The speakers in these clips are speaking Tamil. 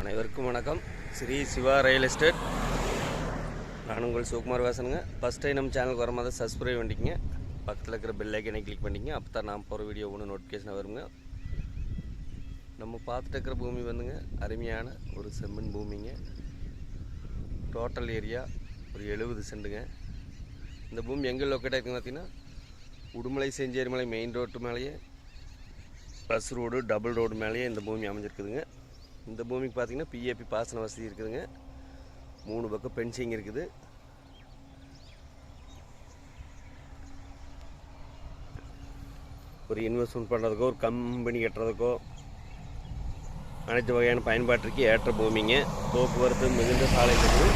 அனைவருக்கும் வணக்கம். Sri Siva real estate. நான் உங்கள் சுகுமார் பேசுகிறேங்க. ஃபஸ்ட் டைம் நம்ம சேனலுக்கு வர மாதிரி சப்ஸ்கிரைப் பண்ணிக்கங்க. பக்கத்தில் இருக்கிற பெல் ஐக்கனை கிளிக் பண்ணிக்கங்க. அப்போ தான் நான் போகிற வீடியோ ஒன்று நோட்டிஃபிகேஷன் வருங்க. நம்ம பார்த்துட்டு இருக்கிற பூமி வந்துங்க அருமையான ஒரு செம்மண் பூமிங்க. டோட்டல் ஏரியா ஒரு 70 சென்ட்டுங்க. இந்த பூமி எங்கே லொக்கேட் ஆகிருக்குன்னு பார்த்தீங்கன்னா உடுமலை செஞ்சேரிமலை மெயின் ரோட்டு மேலேயே பஸ் ரோடு டபுள் ரோடு மேலேயே இந்த பூமி அமைஞ்சிருக்குதுங்க. இந்த பூமிக்கு பார்த்தீங்கன்னா பிஏபி பாசன வசதி இருக்குதுங்க. 3 பக்கம் பென்சிங் இருக்குது. ஒரு இன்வெஸ்ட்மெண்ட் பண்ணுறதுக்கோ ஒரு கம்பெனி கட்டுறதுக்கோ அனைத்து வகையான பயன்பாட்டிற்கு ஏற்ற பூமிங்க. போக்குவரத்து மிகுந்த சாலை இருக்குது.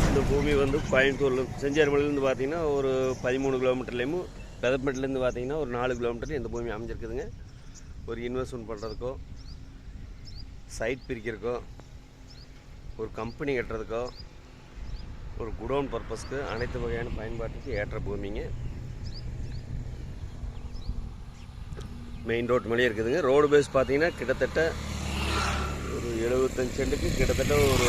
இந்த பூமி வந்து கோயம்புத்தூர் செஞ்சேரிமலையிலேருந்து பார்த்தீங்கன்னா ஒரு 13 கிலோமீட்டர்லேயும் பெதப்பேட்டிலேருந்து பார்த்தீங்கன்னா ஒரு 4 கிலோமீட்டர்லேயும் இந்த பூமி அமைஞ்சிருக்குதுங்க. ஒரு இன்வெஸ்ட்மெண்ட் பண்ணுறதுக்கோ சைட் பிரிக்கிறதுக்கோ ஒரு கம்பெனி கட்டுறதுக்கோ ஒரு குடோன் பர்பஸ்க்கு அனைத்து வகையான பயன்பாட்டுக்கு ஏற்ற பூமிங்க. மெயின் ரோட் மேலேயே இருக்குதுங்க. ரோடு பேஸ் பார்த்தீங்கன்னா கிட்டத்தட்ட ஒரு 75 சென்ட்டுக்கு கிட்டத்தட்ட ஒரு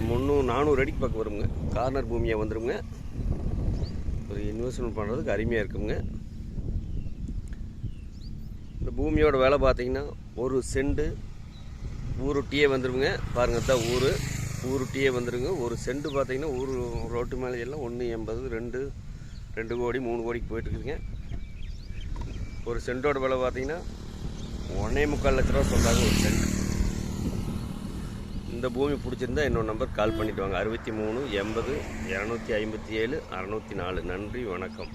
300-400 அடிக்கு பக்கம் வருங்க. கார்னர் பூமியாக வந்துடுங்க. ஒரு இன்வெஸ்ட்மெண்ட் பண்ணுறதுக்கு அருமையாக இருக்குங்க. இந்த பூமியோட விலை பார்த்தீங்கன்னா ஒரு சென்ட் ஊருட்டியே வந்துடுங்க. பாருங்கள் தான் ஊருட்டியே வந்துடுங்க. ஒரு சென்ட் பார்த்தீங்கன்னா ரோட்டு மேலே எல்லாம் 1.80 2 கோடி 3 கோடிக்கு போயிட்டுருக்குதுங்க. ஒரு சென்ட்டோட விலை பார்த்தீங்கன்னா 1.25 லட்ச ரூபா சொல்கிறாங்க ஒரு சென்ட். இந்த பூமி பிடிச்சிருந்தா என்னோட நம்பர் கால் பண்ணிவிட்டு வாங்க. 63 80 257 604. நன்றி, வணக்கம்.